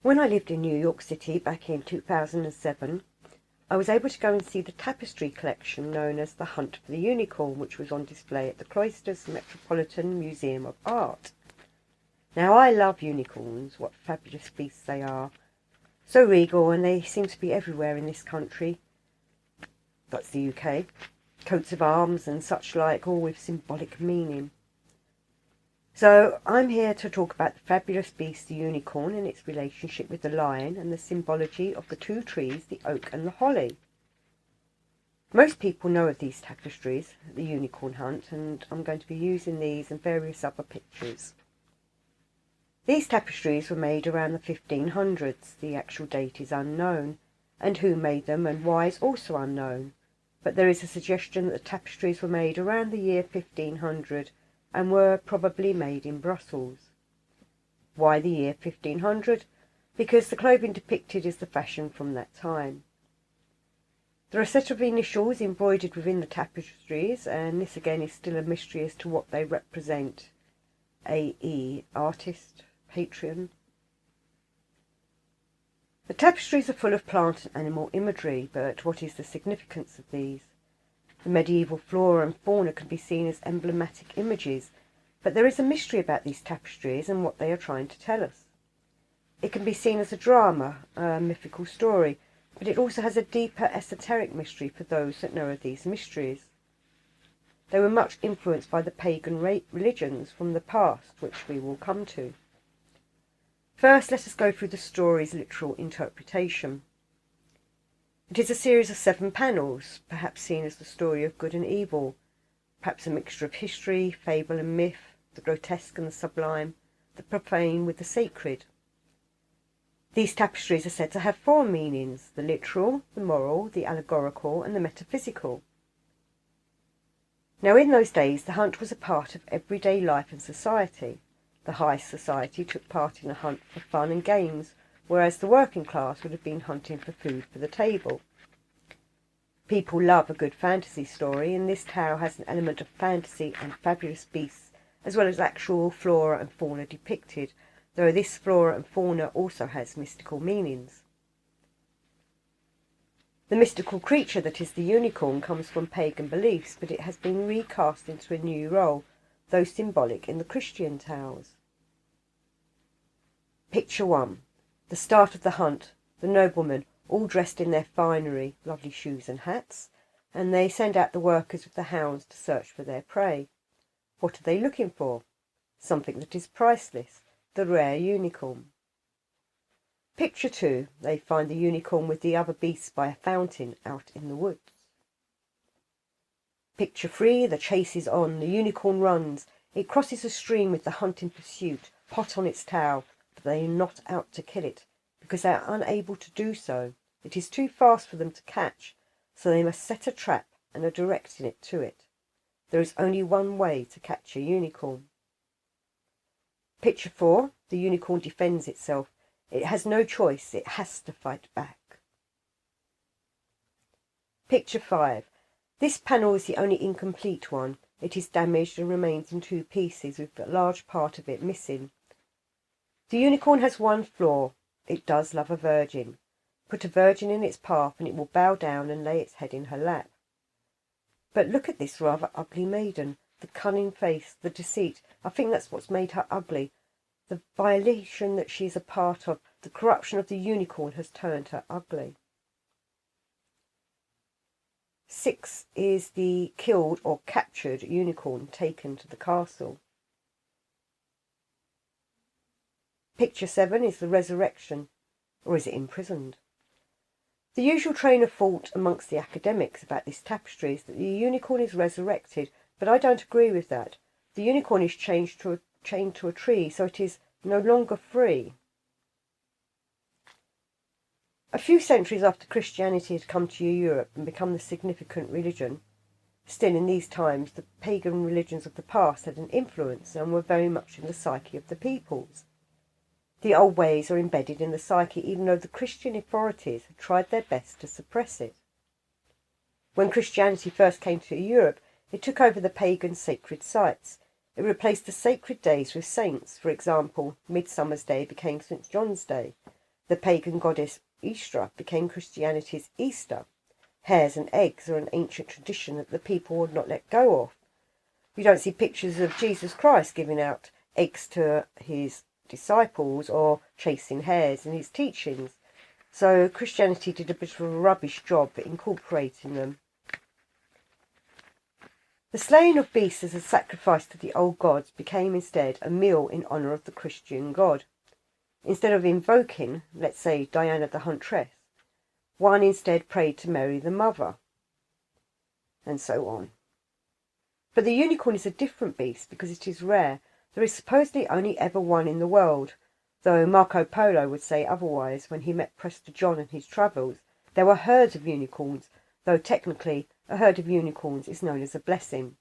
When I lived in New York City back in 2007, I was able to go and see the tapestry collection known as the Hunt for the Unicorn, which was on display at the Cloisters Metropolitan Museum of Art. Now, I love unicorns, what fabulous beasts they are. So regal, and they seem to be everywhere in this country. That's the UK. Coats of arms and such like, all with symbolic meaning. So I'm here to talk about the fabulous beast, the unicorn, and its relationship with the lion and the symbology of the two trees, the oak and the holly. Most people know of these tapestries, the unicorn hunt, and I'm going to be using these and various other pictures. These tapestries were made around the 1500s. The actual date is unknown, and who made them and why is also unknown. But there is a suggestion that the tapestries were made around the year 1500 and were probably made in Brussels. Why the year 1500? Because the clothing depicted is the fashion from that time. There are a set of initials embroidered within the tapestries, and this again is still a mystery as to what they represent. A.E. Artist, Patron. The tapestries are full of plant and animal imagery, but what is the significance of these? The medieval flora and fauna can be seen as emblematic images, but there is a mystery about these tapestries and what they are trying to tell us. It can be seen as a drama, a mythical story, but it also has a deeper esoteric mystery for those that know of these mysteries. They were much influenced by the pagan religions from the past, which we will come to. First, let us go through the story's literal interpretation. It is a series of 7 panels, perhaps seen as the story of good and evil, perhaps a mixture of history, fable and myth, the grotesque and the sublime, the profane with the sacred. These tapestries are said to have 4 meanings: the literal, the moral, the allegorical and the metaphysical. Now, in those days the hunt was a part of everyday life and society. The high society took part in a hunt for fun and games, whereas the working class would have been hunting for food for the table. People love a good fantasy story, and this tale has an element of fantasy and fabulous beasts, as well as actual flora and fauna depicted, though this flora and fauna also has mystical meanings. The mystical creature that is the unicorn comes from pagan beliefs, but it has been recast into a new role, though symbolic, in the Christian tales. Picture 1. The start of the hunt. The noblemen, all dressed in their finery, lovely shoes and hats, and they send out the workers with the hounds to search for their prey. What are they looking for? Something that is priceless, the rare unicorn. Picture 2. They find the unicorn with the other beasts by a fountain out in the woods. Picture 3. The chase is on. The unicorn runs. It crosses a stream with the hunt in pursuit, hot on its tail, but they are not out to kill it, because they are unable to do so. It is too fast for them to catch, so they must set a trap and are directing it to it. There is only one way to catch a unicorn. Picture 4. The unicorn defends itself. It has no choice. It has to fight back. Picture 5. This panel is the only incomplete one. It is damaged and remains in 2 pieces, with a large part of it missing. The unicorn has one flaw. It does love a virgin. Put a virgin in its path and it will bow down and lay its head in her lap. But look at this rather ugly maiden. The cunning face, the deceit. I think that's what's made her ugly. The violation that she is a part of, the corruption of the unicorn has turned her ugly. 6 is the killed or captured unicorn taken to the castle. Picture 7 is the resurrection, or is it imprisoned? The usual train of thought amongst the academics about this tapestry is that the unicorn is resurrected, but I don't agree with that. The unicorn is chained to a tree, so it is no longer free. A few centuries after Christianity had come to Europe and become the significant religion, still in these times the pagan religions of the past had an influence and were very much in the psyche of the peoples. The old ways are embedded in the psyche, even though the Christian authorities had tried their best to suppress it. When Christianity first came to Europe, it took over the pagan sacred sites. It replaced the sacred days with saints. For example, Midsummer's Day became St. John's Day. The pagan goddess Easter became Christianity's Easter. Hares and eggs are an ancient tradition that the people would not let go of. You don't see pictures of Jesus Christ giving out eggs to his disciples or chasing hares in his teachings. So Christianity did a bit of a rubbish job at incorporating them. The slaying of beasts as a sacrifice to the old gods became instead a meal in honour of the Christian god. Instead of invoking, let's say, Diana the Huntress, one instead prayed to Mary the Mother, and so on. But the unicorn is a different beast because it is rare. There is supposedly only ever one in the world, though Marco Polo would say otherwise when he met Prester John in his travels. There were herds of unicorns, though technically a herd of unicorns is known as a blessing.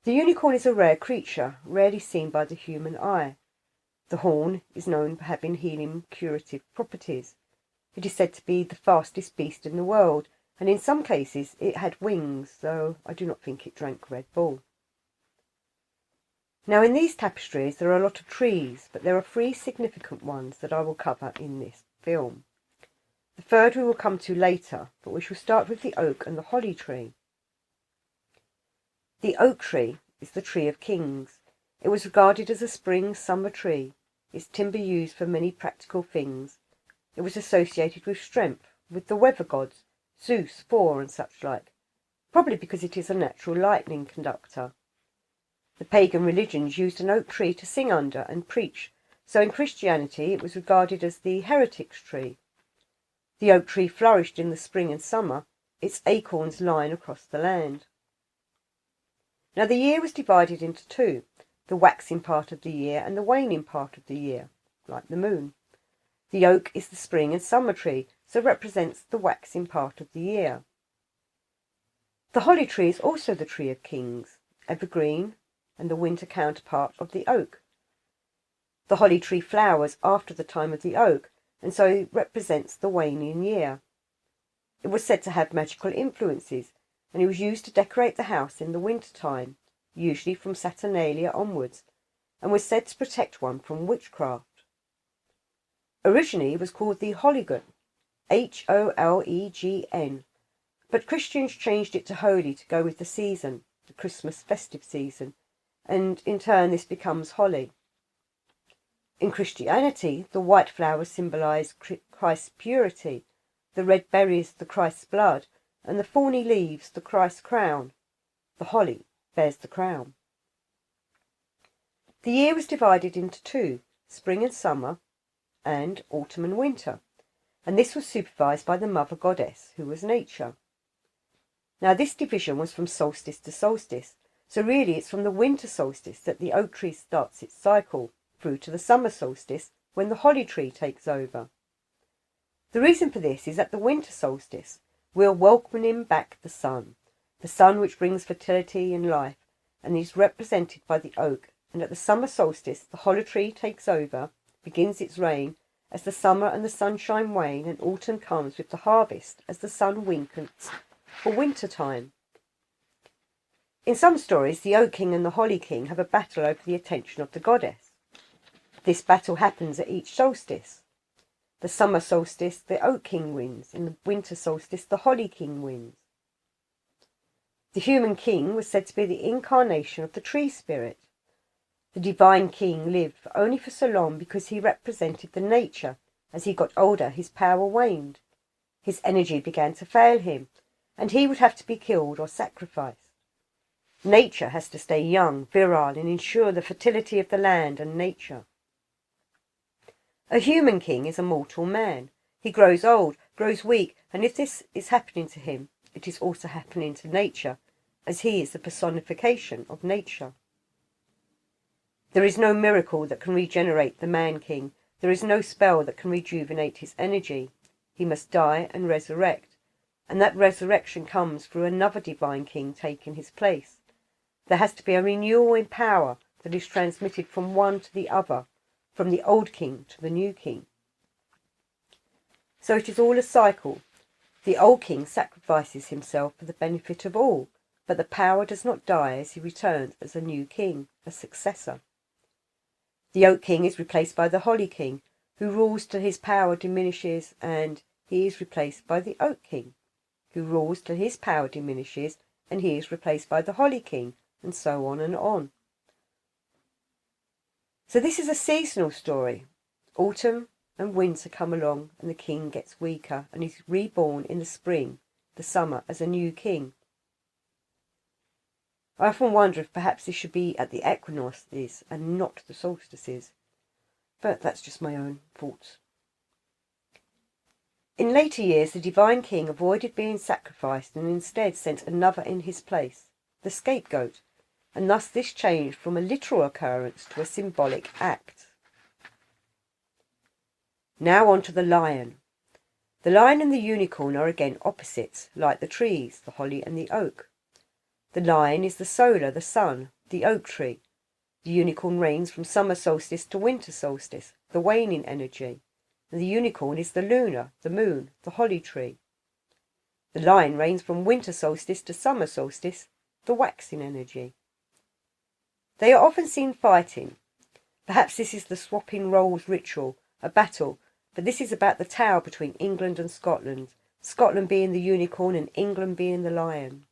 The unicorn is a rare creature, rarely seen by the human eye. The horn is known for having healing curative properties. It is said to be the fastest beast in the world, and in some cases it had wings, though I do not think it drank Red Bull. Now in these tapestries there are a lot of trees, but there are 3 significant ones that I will cover in this film. The third we will come to later, but we shall start with the oak and the holly tree. The oak tree is the tree of kings. It was regarded as a spring-summer tree, its timber used for many practical things. It was associated with strength, with the weather gods, Zeus, Thor and such like, probably because it is a natural lightning conductor. The pagan religions used an oak tree to sing under and preach, so in Christianity it was regarded as the heretic's tree. The oak tree flourished in the spring and summer, its acorns lying across the land. Now the year was divided into 2, the waxing part of the year and the waning part of the year, like the moon. The oak is the spring and summer tree, so represents the waxing part of the year. The holly tree is also the tree of kings, evergreen, and the winter counterpart of the oak. The holly tree flowers after the time of the oak, and so represents the waning year. It was said to have magical influences, and it was used to decorate the house in the winter time, usually from Saturnalia onwards, and was said to protect one from witchcraft. Originally it was called the Holygon, Holegn, but Christians changed it to holy to go with the season, the Christmas festive season, and in turn this becomes holly. In Christianity, the white flowers symbolise Christ's purity, the red berries the Christ's blood, and the thorny leaves the Christ's crown. The holly bears the crown. The year was divided into 2, spring and summer, and autumn and winter, and this was supervised by the mother goddess, who was nature. Now this division was from solstice to solstice, so really it's from the winter solstice that the oak tree starts its cycle, through to the summer solstice, when the holly tree takes over. The reason for this is at the winter solstice we are welcoming back the sun which brings fertility and life, and is represented by the oak, and at the summer solstice the holly tree takes over, begins its reign, as the summer and the sunshine wane, and autumn comes with the harvest as the sun winkens for winter time. In some stories the oak king and the holly king have a battle over the attention of the goddess. This battle happens at each solstice. The summer solstice the oak king wins, in the winter solstice the holly king wins. The human king was said to be the incarnation of the tree spirit. The divine king lived only for so long because he represented the nature. As he got older his power waned. His energy began to fail him, and he would have to be killed or sacrificed. Nature has to stay young, virile, and ensure the fertility of the land and nature. A human king is a mortal man. He grows old, grows weak, and if this is happening to him, it is also happening to nature, as he is the personification of nature. There is no miracle that can regenerate the man-king. There is no spell that can rejuvenate his energy. He must die and resurrect, and that resurrection comes through another divine king taking his place. There has to be a renewal in power that is transmitted from one to the other, from the old king to the new king. So it is all a cycle. The old king sacrifices himself for the benefit of all, but the power does not die as he returns as a new king, a successor. The oak king is replaced by the holly king, who rules till his power diminishes and he is replaced by the Oak King, who rules till his power diminishes and he is replaced by the Holly King, and so on and on. So this is a seasonal story. Autumn and winter come along and the king gets weaker and is reborn in the spring, the summer, as a new king. I often wonder if perhaps this should be at the equinoxes and not the solstices, but that's just my own thoughts. In later years, the divine king avoided being sacrificed and instead sent another in his place, the scapegoat, and thus this changed from a literal occurrence to a symbolic act. Now on to the lion. The lion and the unicorn are again opposites, like the trees, the holly and the oak. The lion is the solar, the sun, the oak tree. The unicorn reigns from summer solstice to winter solstice, the waning energy. And the unicorn is the lunar, the moon, the holly tree. The lion reigns from winter solstice to summer solstice, the waxing energy. They are often seen fighting. Perhaps this is the swapping roles ritual, a battle, but this is about the tower between England and Scotland, Scotland being the unicorn and England being the lion.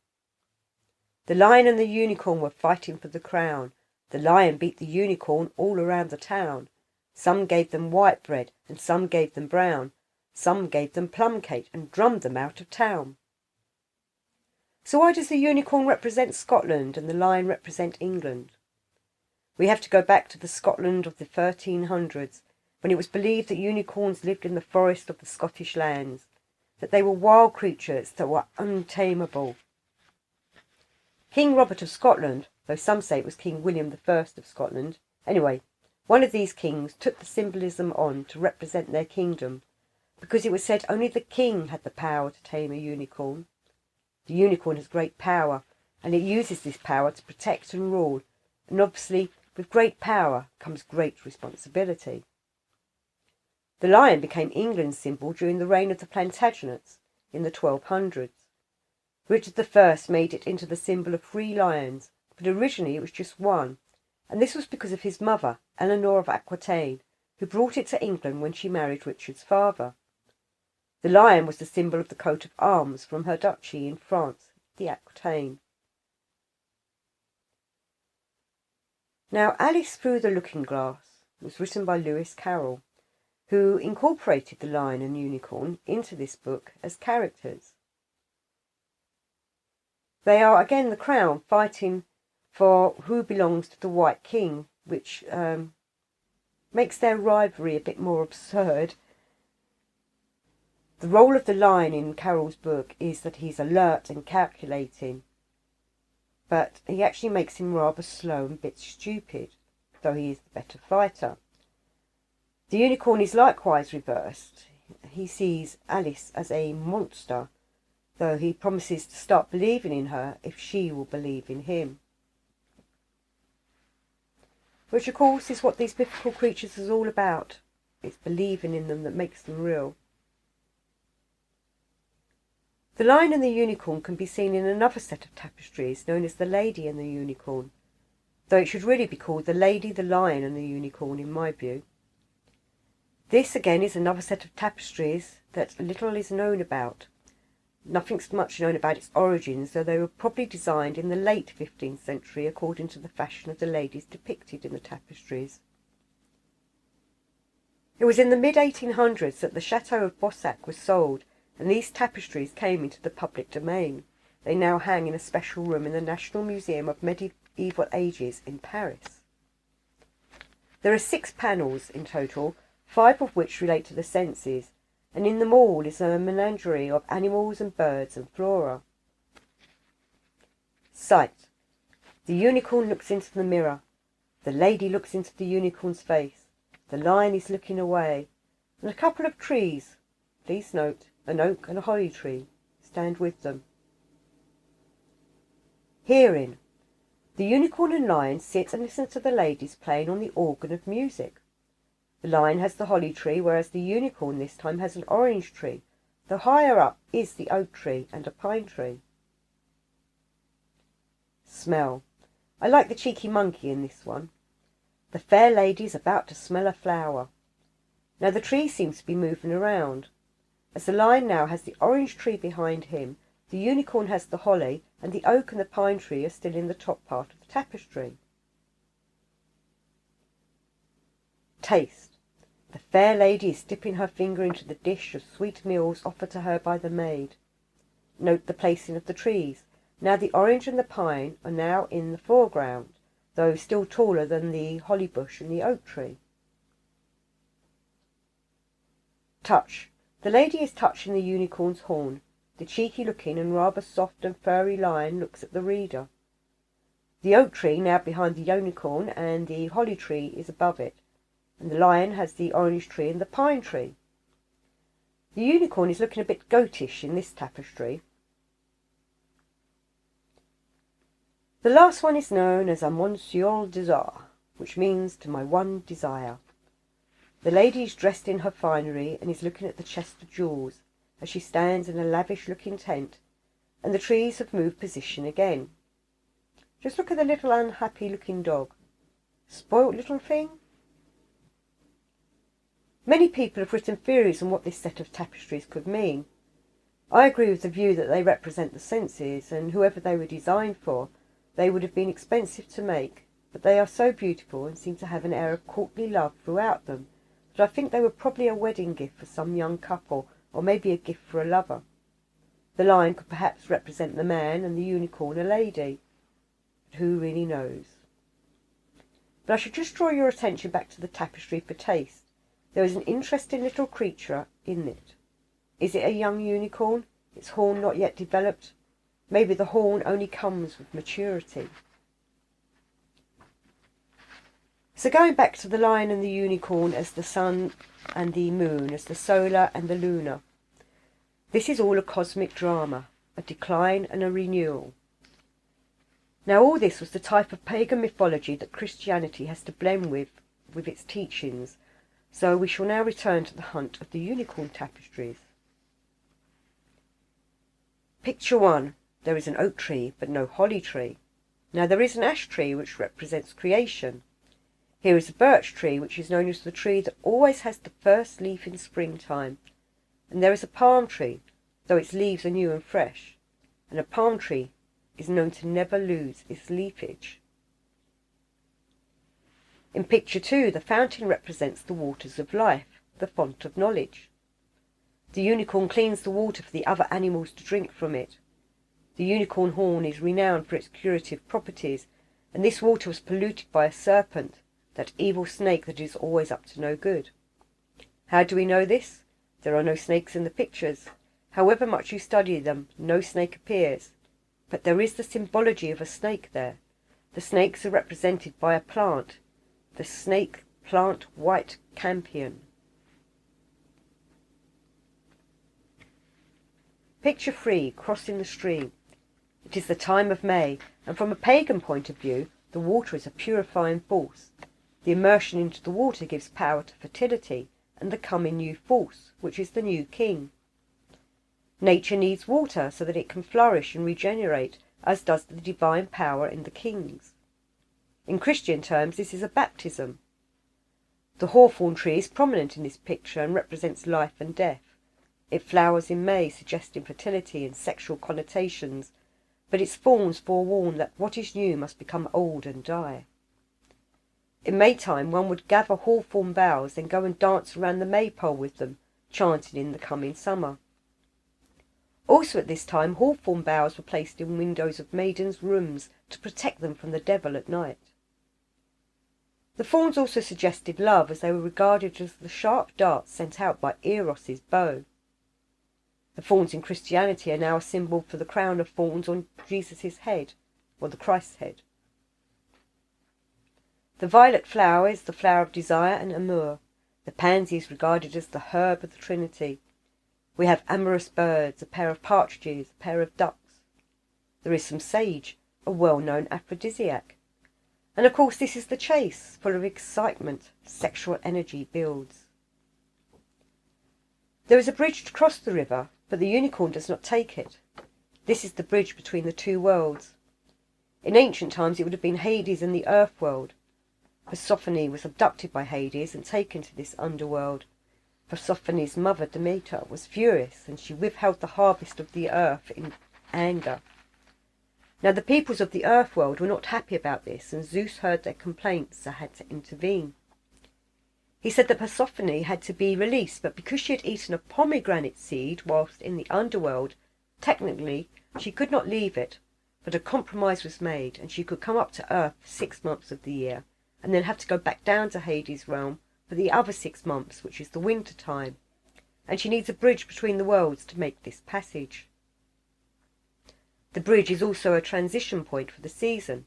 The lion and the unicorn were fighting for the crown. The lion beat the unicorn all around the town. Some gave them white bread and some gave them brown. Some gave them plum cake and drummed them out of town. So why does the unicorn represent Scotland and the lion represent England? We have to go back to the Scotland of the 1300s, when it was believed that unicorns lived in the forest of the Scottish lands, that they were wild creatures that were untamable. King Robert of Scotland, though some say it was King William I of Scotland, anyway, one of these kings took the symbolism on to represent their kingdom, because it was said only the king had the power to tame a unicorn. The unicorn has great power, and it uses this power to protect and rule, and obviously with great power comes great responsibility. The lion became England's symbol during the reign of the Plantagenets in the 1200s. Richard I made it into the symbol of 3 lions, but originally it was just one, and this was because of his mother, Eleanor of Aquitaine, who brought it to England when she married Richard's father. The lion was the symbol of the coat of arms from her duchy in France, the Aquitaine. Now, Alice Through the Looking Glass was written by Lewis Carroll, who incorporated the lion and unicorn into this book as characters. They are again the crown fighting for who belongs to the White King, which makes their rivalry a bit more absurd. The role of the lion in Carroll's book is that he's alert and calculating, but he actually makes him rather slow and a bit stupid, though he is the better fighter. The unicorn is likewise reversed. He sees Alice as a monster, though he promises to start believing in her if she will believe in him. Which, of course, is what these mythical creatures is all about. It's believing in them that makes them real. The lion and the unicorn can be seen in another set of tapestries known as the Lady and the Unicorn, though it should really be called the Lady, the Lion and the Unicorn in my view. This again is another set of tapestries that little is known about. Nothing's much known about its origins, though they were probably designed in the late 15th century according to the fashion of the ladies depicted in the tapestries. It was in the mid-1800s that the Chateau of Bossac was sold, and these tapestries came into the public domain. They now hang in a special room in the National Museum of Medieval Ages in Paris. There are 6 panels in total, 5 of which relate to the senses, and in them all is a menagerie of animals and birds and flora. Sight. The unicorn looks into the mirror. The lady looks into the unicorn's face. The lion is looking away. And a couple of trees, please note, an oak and a holly tree, stand with them. Hearing. The unicorn and lion sit and listen to the ladies playing on the organ of music. The lion has the holly tree, whereas the unicorn this time has an orange tree, though higher up is the oak tree and a pine tree. Smell. I like the cheeky monkey in this one. The fair lady is about to smell a flower. Now the tree seems to be moving around. As the lion now has the orange tree behind him, the unicorn has the holly, and the oak and the pine tree are still in the top part of the tapestry. Taste. The fair lady is dipping her finger into the dish of sweet meals offered to her by the maid. Note the placing of the trees. Now the orange and the pine are now in the foreground, though still taller than the holly bush and the oak tree. Touch. The lady is touching the unicorn's horn. The cheeky-looking and rather soft and furry lion looks at the reader. The oak tree now behind the unicorn, and the holly tree is above it, and the lion has the orange tree and the pine tree. The unicorn is looking a bit goatish in this tapestry. The last one is known as a Monsieur Desire, which means to my one desire. The lady is dressed in her finery and is looking at the chest of jewels as she stands in a lavish-looking tent, and the trees have moved position again. Just look at the little unhappy-looking dog. Spoilt little thing? Many people have written theories on what this set of tapestries could mean. I agree with the view that they represent the senses, and whoever they were designed for, they would have been expensive to make, but they are so beautiful and seem to have an air of courtly love throughout them that I think they were probably a wedding gift for some young couple, or maybe a gift for a lover. The lion could perhaps represent the man and the unicorn a lady, but who really knows? But I should just draw your attention back to the tapestry for taste. There is an interesting little creature in it. Is it a young unicorn, its horn not yet developed? Maybe the horn only comes with maturity. So going back to the lion and the unicorn as the sun and the moon, as the solar and the lunar. This is all a cosmic drama, a decline and a renewal. Now all this was the type of pagan mythology that Christianity has to blend with its teachings, so we shall now return to the hunt of the unicorn tapestries. Picture 1. There is an oak tree, but no holly tree. Now there is an ash tree, which represents creation. Here is a birch tree, which is known as the tree that always has the first leaf in springtime. And there is a palm tree, though its leaves are new and fresh. And a palm tree is known to never lose its leafage. In picture 2, the fountain represents the waters of life, the font of knowledge. The unicorn cleans the water for the other animals to drink from it. The unicorn horn is renowned for its curative properties, and this water was polluted by a serpent, that evil snake that is always up to no good. How do we know this? There are no snakes in the pictures. However much you study them, no snake appears. But there is the symbology of a snake there. The snakes are represented by a plant, the snake plant white campion. Picture 3, crossing the stream. It is the time of May, and from a pagan point of view, the water is a purifying force. The immersion into the water gives power to fertility and the coming new force, which is the new king. Nature needs water so that it can flourish and regenerate, as does the divine power in the kings. In Christian terms, this is a baptism. The hawthorn tree is prominent in this picture and represents life and death. It flowers in May, suggesting fertility and sexual connotations, but its thorns forewarn that what is new must become old and die. In Maytime, one would gather hawthorn boughs, then go and dance around the maypole with them, chanting in the coming summer. Also at this time, hawthorn boughs were placed in windows of maidens' rooms to protect them from the devil at night. The thorns also suggested love, as they were regarded as the sharp darts sent out by Eros's bow. The thorns in Christianity are now a symbol for the crown of thorns on Jesus' head, or the Christ's head. The violet flower is the flower of desire and amour. The pansy is regarded as the herb of the Trinity. We have amorous birds, a pair of partridges, a pair of ducks. There is some sage, a well-known aphrodisiac. And of course this is the chase, full of excitement, sexual energy builds. There is a bridge to cross the river, but the unicorn does not take it. This is the bridge between the two worlds. In ancient times it would have been Hades and the earth world. Persephone was abducted by Hades and taken to this underworld, Persephone's mother Demeter was furious, and she withheld the harvest of the earth in anger. Now the peoples of the earth world were not happy about this, and Zeus heard their complaints and had to intervene. He said that Persephone had to be released, but because she had eaten a pomegranate seed whilst in the underworld, technically she could not leave it, but a compromise was made, and she could come up to earth for 6 months of the year, and then have to go back down to Hades' realm for the other 6 months, which is the winter time, and she needs a bridge between the worlds to make this passage. The bridge is also a transition point for the season.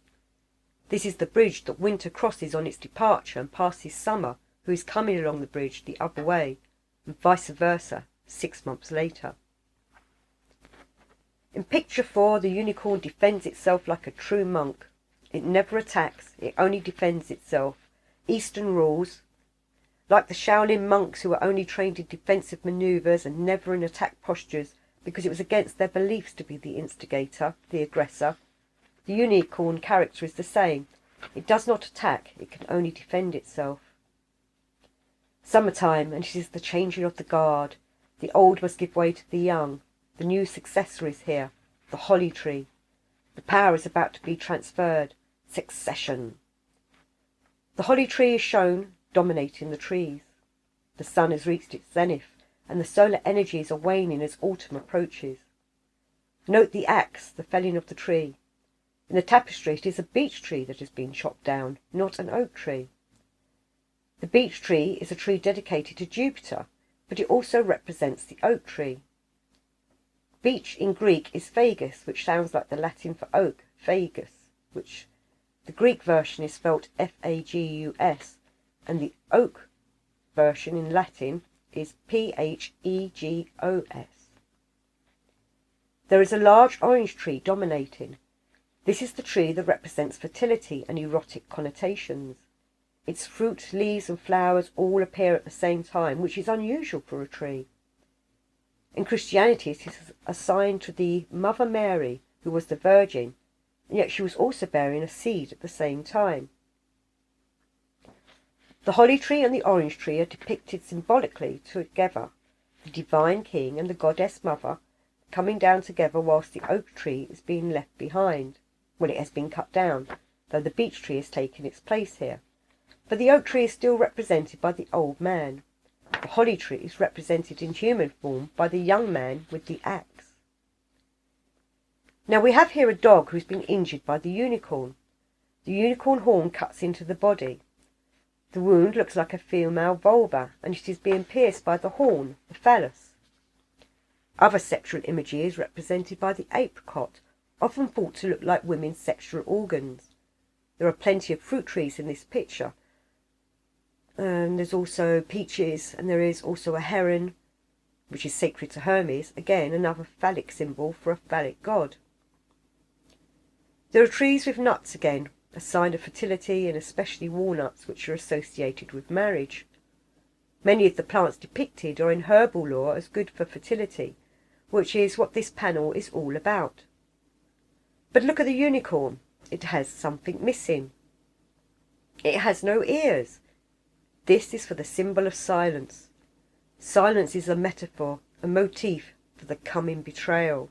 This is the bridge that winter crosses on its departure and passes summer, who is coming along the bridge the other way, and vice versa 6 months later. In picture 4, the unicorn defends itself like a true monk. It never attacks, it only defends itself. Eastern rules. Like the Shaolin monks who were only trained in defensive manoeuvres and never in attack postures because it was against their beliefs to be the instigator, the aggressor, the unicorn character is the same. It does not attack, it can only defend itself. Summertime, and it is the changing of the guard. The old must give way to the young. The new successor is here, the holly tree. The power is about to be transferred. Succession. The holly tree is shown dominating the trees. The sun has reached its zenith, and the solar energies are waning as autumn approaches. Note the axe, the felling of the tree. In the tapestry it is a beech tree that has been chopped down, not an oak tree. The beech tree is a tree dedicated to Jupiter, but it also represents the oak tree. Beech in Greek is fagus, which sounds like the Latin for oak, fagus, which the Greek version is spelt F-A-G-U-S, and the oak version in Latin is P-H-E-G-O-S. There is a large orange tree dominating. This is the tree that represents fertility and erotic connotations. Its fruit, leaves and flowers all appear at the same time, which is unusual for a tree. In Christianity it is assigned to the Mother Mary, who was the Virgin, and yet she was also bearing a seed at the same time. The holly tree and the orange tree are depicted symbolically together, the divine king and the goddess mother coming down together whilst the oak tree is being left behind. Well, it has been cut down, though the beech tree has taken its place here. But the oak tree is still represented by the old man. The holly tree is represented in human form by the young man with the axe. Now we have here a dog who has been injured by the unicorn. The unicorn horn cuts into the body. The wound looks like a female vulva, and it is being pierced by the horn, the phallus. Other sexual imagery is represented by the apricot, often thought to look like women's sexual organs. There are plenty of fruit trees in this picture. There's also peaches, and there is also a heron, which is sacred to Hermes, again another phallic symbol for a phallic god. There are trees with nuts again, a sign of fertility, and especially walnuts, which are associated with marriage. Many of the plants depicted are in herbal lore as good for fertility, which is what this panel is all about. But look at the unicorn. It has something missing. It has no ears. This is for the symbol of silence. Silence is a metaphor, a motif for the coming betrayal.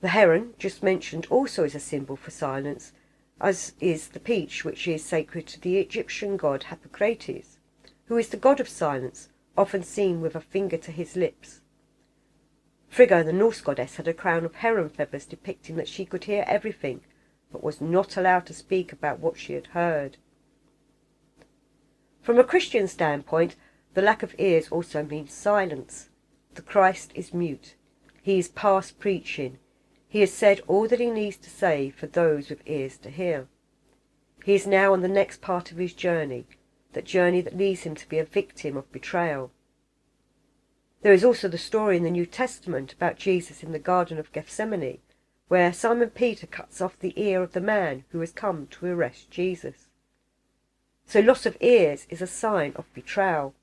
The heron, just mentioned, also is a symbol for silence, as is the peach, which is sacred to the Egyptian god Hippocrates, who is the god of silence, often seen with a finger to his lips. Frigga, the Norse goddess, had a crown of heron feathers depicting that she could hear everything, but was not allowed to speak about what she had heard. From a Christian standpoint, the lack of ears also means silence. The Christ is mute. He is past preaching. He has said all that he needs to say for those with ears to hear. He is now on the next part of his journey, that journey that leads him to be a victim of betrayal. There is also the story in the New Testament about Jesus in the Garden of Gethsemane, where Simon Peter cuts off the ear of the man who has come to arrest Jesus. So loss of ears is a sign of betrayal.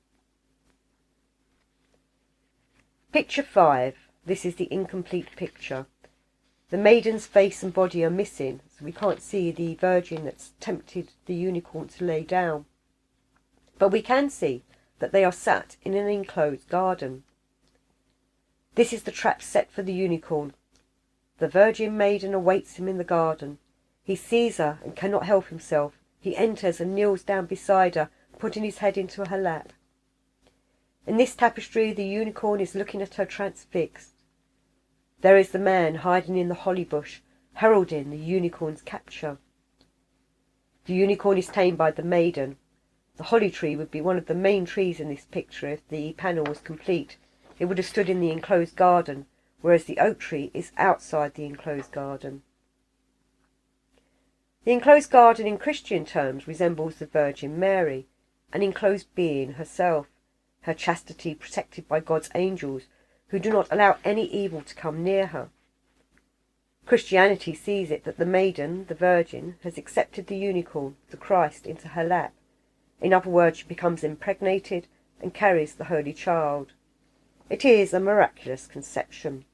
Picture 5. This is the incomplete picture. The maiden's face and body are missing, so we can't see the virgin that's tempted the unicorn to lay down. But we can see that they are sat in an enclosed garden. This is the trap set for the unicorn. The virgin maiden awaits him in the garden. He sees her and cannot help himself. He enters and kneels down beside her, putting his head into her lap. In this tapestry the unicorn is looking at her transfixed. There is the man hiding in the holly bush, heralding the unicorn's capture. The unicorn is tamed by the maiden. The holly tree would be one of the main trees in this picture if the panel was complete. It would have stood in the enclosed garden, whereas the oak tree is outside the enclosed garden. The enclosed garden in Christian terms resembles the Virgin Mary, an enclosed being herself, her chastity protected by God's angels, who do not allow any evil to come near her. Christianity sees it that the maiden, the Virgin, has accepted the unicorn, the Christ, into her lap. In other words, she becomes impregnated and carries the Holy Child. It is a miraculous conception.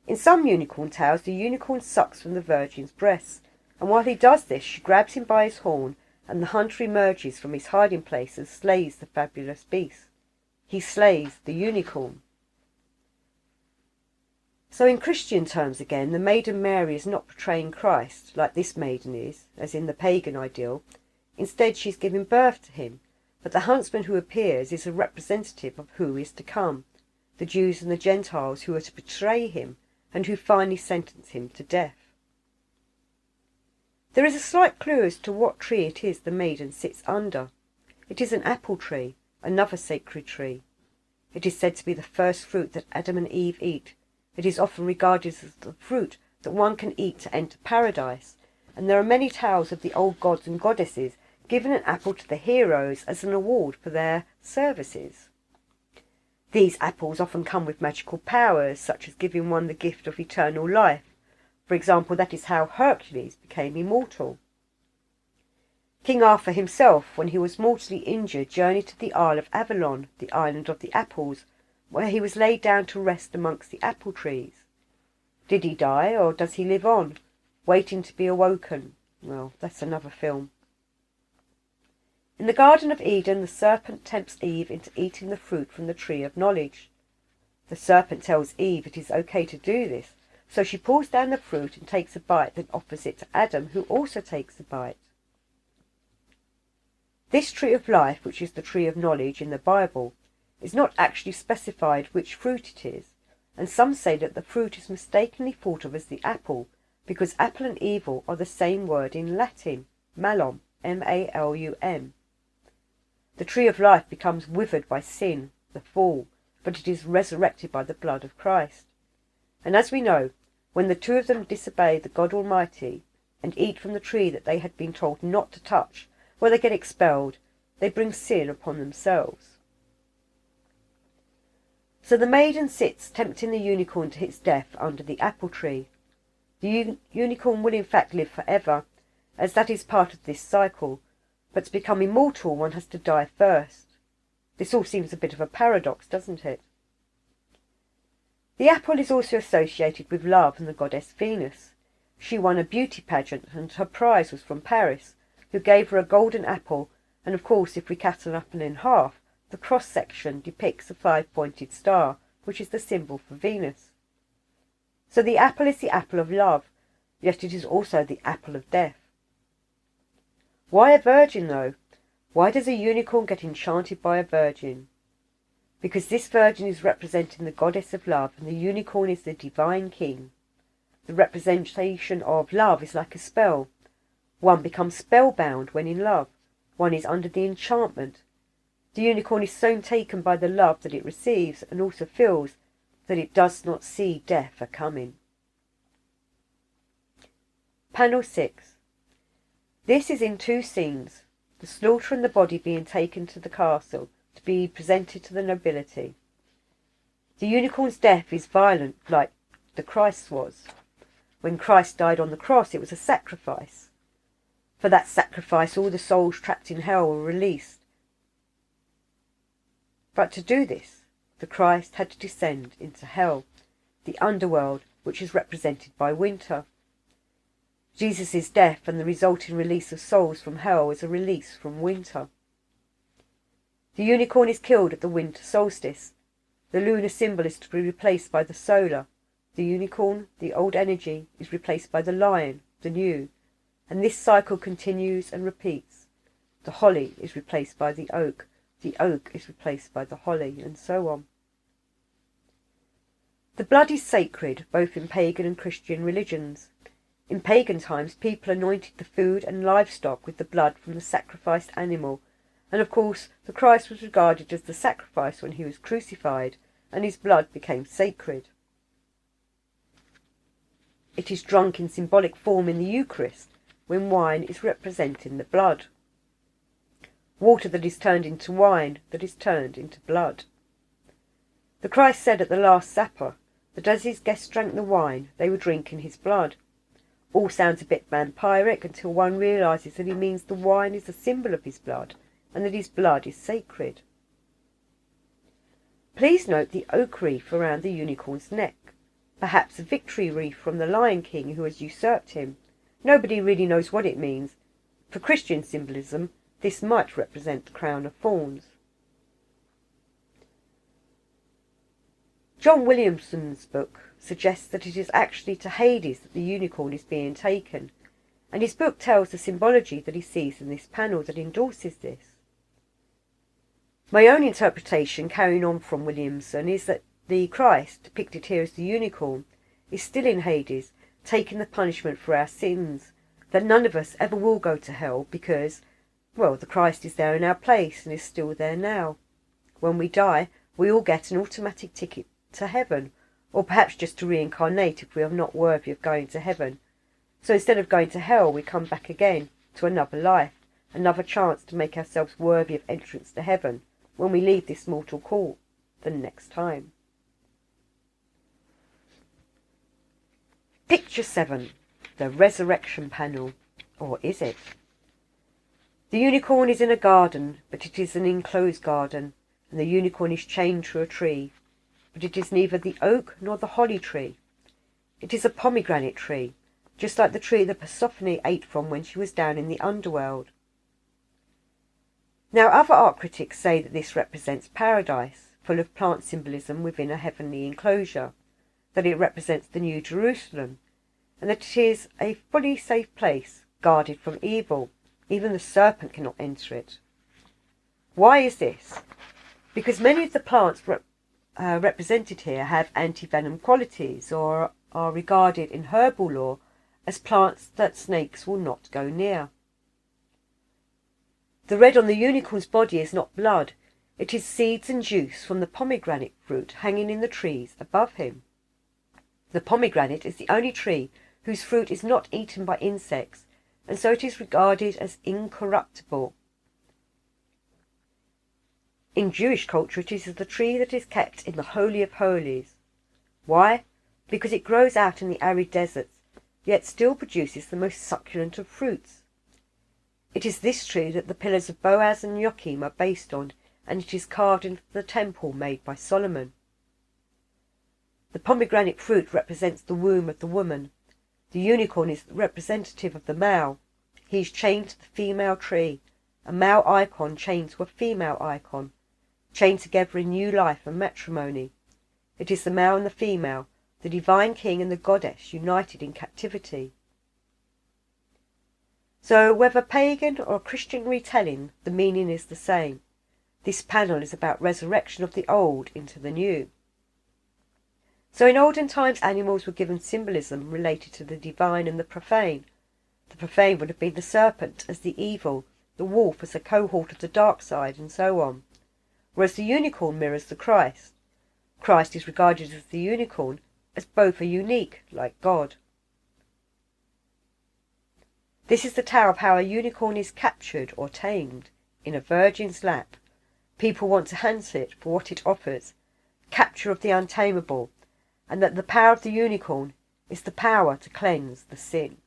In some unicorn tales, the unicorn sucks from the Virgin's breasts, and while he does this, she grabs him by his horn, and the hunter emerges from his hiding place and slays the fabulous beast. He slays the unicorn. So in Christian terms again, the maiden Mary is not portraying Christ, like this maiden is, as in the pagan ideal. Instead, she is giving birth to him, but the huntsman who appears is a representative of who is to come, the Jews and the Gentiles who are to betray him, and who finally sentence him to death. There is a slight clue as to what tree it is the maiden sits under. It is an apple tree, another sacred tree. It is said to be the first fruit that Adam and Eve eat. It is often regarded as the fruit that one can eat to enter paradise, and there are many tales of the old gods and goddesses giving an apple to the heroes as an award for their services. These apples often come with magical powers, such as giving one the gift of eternal life. For example, that is how Hercules became immortal. King Arthur himself, when he was mortally injured, journeyed to the Isle of Avalon, the island of the apples, where he was laid down to rest amongst the apple trees. Did he die, or does he live on, waiting to be awoken? Well, that's another film. In the Garden of Eden, the serpent tempts Eve into eating the fruit from the tree of knowledge. The serpent tells Eve it is okay to do this, so she pulls down the fruit and takes a bite, then offers it to Adam, who also takes a bite. This tree of life, which is the tree of knowledge in the Bible, is not actually specified which fruit it is, and some say that the fruit is mistakenly thought of as the apple, because apple and evil are the same word in Latin, malum, M-A-L-U-M. The tree of life becomes withered by sin, the fall, but it is resurrected by the blood of Christ. And as we know, when the two of them disobey the God Almighty and eat from the tree that they had been told not to touch, where they get expelled, they bring sin upon themselves. So the maiden sits, tempting the unicorn to its death under the apple tree. The unicorn will in fact live forever, as that is part of this cycle, but to become immortal one has to die first. This all seems a bit of a paradox, doesn't it? The apple is also associated with love and the goddess Venus. She won a beauty pageant and her prize was from Paris, who gave her a golden apple, and of course if we cut an apple in half, the cross-section depicts a 5-pointed star, which is the symbol for Venus. So the apple is the apple of love, yet it is also the apple of death. Why a virgin, though? Why does a unicorn get enchanted by a virgin? Because this virgin is representing the goddess of love, and the unicorn is the divine king. The representation of love is like a spell. One becomes spellbound when in love. One is under the enchantment. The unicorn is so taken by the love that it receives, and also feels that it does not see death a-coming. Panel 6. This is in 2 scenes, the slaughter and the body being taken to the castle to be presented to the nobility. The unicorn's death is violent, like the Christ's was. When Christ died on the cross, it was a sacrifice. For that sacrifice, all the souls trapped in hell were released. But to do this, the Christ had to descend into hell, the underworld, which is represented by winter. Jesus' death and the resulting release of souls from hell is a release from winter. The unicorn is killed at the winter solstice. The lunar symbol is to be replaced by the solar. The unicorn, the old energy, is replaced by the lion, the new. And this cycle continues and repeats. The holly is replaced by the oak is replaced by the holly, and so on. The blood is sacred, both in pagan and Christian religions. In pagan times, people anointed the food and livestock with the blood from the sacrificed animal, and of course the Christ was regarded as the sacrifice when he was crucified, and his blood became sacred. It is drunk in symbolic form in the Eucharist, when wine is representing the blood. Water that is turned into wine, that is turned into blood. The Christ said at the Last Supper that as his guests drank the wine, they were drinking his blood. All sounds a bit vampiric until one realises that he means the wine is a symbol of his blood, and that his blood is sacred. Please note the oak wreath around the unicorn's neck, perhaps a victory wreath from the Lion King who has usurped him. Nobody really knows what it means. For Christian symbolism, this might represent the crown of thorns. John Williamson's book suggests that it is actually to Hades that the unicorn is being taken, and his book tells the symbology that he sees in this panel that endorses this. My own interpretation, carrying on from Williamson, is that the Christ, depicted here as the unicorn, is still in Hades, taking the punishment for our sins, that none of us ever will go to hell because, well, the Christ is there in our place and is still there now. When we die, we all get an automatic ticket to heaven, or perhaps just to reincarnate if we are not worthy of going to heaven. So instead of going to hell, we come back again to another life, another chance to make ourselves worthy of entrance to heaven when we leave this mortal court the next time. Picture 7. The Resurrection Panel. Or is it? The unicorn is in a garden, but it is an enclosed garden, and the unicorn is chained to a tree. But it is neither the oak nor the holly tree. It is a pomegranate tree, just like the tree that Persephone ate from when she was down in the underworld. Now other art critics say that this represents paradise, full of plant symbolism within a heavenly enclosure, that it represents the New Jerusalem, and that it is a fully safe place, guarded from evil. Even the serpent cannot enter it. Why is this? Because many of the plants represented here have anti-venom qualities, or are regarded in herbal lore as plants that snakes will not go near. The red on the unicorn's body is not blood, it is seeds and juice from the pomegranate fruit hanging in the trees above him. The pomegranate is the only tree whose fruit is not eaten by insects, and so it is regarded as incorruptible. In Jewish culture, it is the tree that is kept in the Holy of Holies. Why? Because it grows out in the arid deserts, yet still produces the most succulent of fruits. It is this tree that the pillars of Boaz and Joachim are based on, and it is carved into the temple made by Solomon. The pomegranate fruit represents the womb of the woman. The unicorn is representative of the male. He is chained to the female tree, a male icon chained to a female icon, chained together in new life and matrimony. It is the male and the female, the divine king and the goddess united in captivity. So whether pagan or Christian retelling, the meaning is the same. This panel is about resurrection of the old into the new. So in olden times, animals were given symbolism related to the divine and the profane. The profane would have been the serpent as the evil, the wolf as a cohort of the dark side, and so on. Whereas the unicorn mirrors the Christ. Christ is regarded as the unicorn, as both are unique, like God. This is the tale of how a unicorn is captured or tamed in a virgin's lap. People want to hunt it for what it offers, capture of the untamable, and that the power of the unicorn is the power to cleanse the sin.